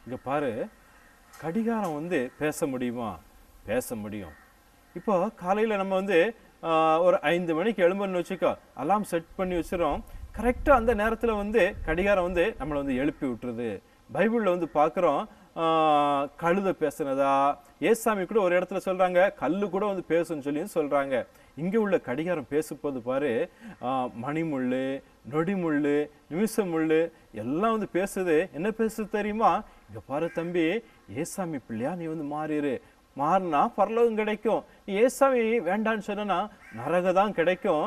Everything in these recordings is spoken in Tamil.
இங்க பாரு, கடிகாரம் வந்து பேச முடியுமா? பேச முடியும். இப்போ காலையில நம்ம வந்து ஒரு 5 மணிக்கு எழும்பணும்னு வச்சுக்கோ, அலார்ம் செட் பண்ணி வச்சிரும். கரெக்டா அந்த நேரத்துல வந்து கடிகாரம் வந்து நம்மள வந்து எழுப்பி விட்டுருது. பைபிள்ல வந்து பார்க்கிறோம், கழுதை பேசுனதா, ஏசாமி கூட ஒரு இடத்துல சொல்றாங்க, கல்லு கூட வந்து பேசுன்னு சொல்லி சொல்றாங்க. இங்க உள்ள கடிகாரம் பேசும்போது பாரு, மணிமுள்ளு, நொடிமுள்ளு, நிமிஷமுள்ளு எல்லாம் வந்து பேசுது. என்ன பேசுது தெரியுமா? இங்க பாரு தம்பி, ஏசாமி பிள்ளையா நீ வந்து மாறிடு. மாறினா பரலோகம் கிடைக்கும். நீ ஏசாமி வேண்டான்னு சொன்னா நரக தான் கிடைக்கும்.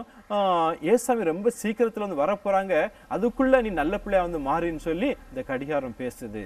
ஏசாமி ரொம்ப சீக்கிரத்துல வந்து வரப்போறாங்க. அதுக்குள்ள நீ நல்ல பிள்ளையா வந்து மாறின்னு சொல்லி இந்த கடிகாரம் பேசுது.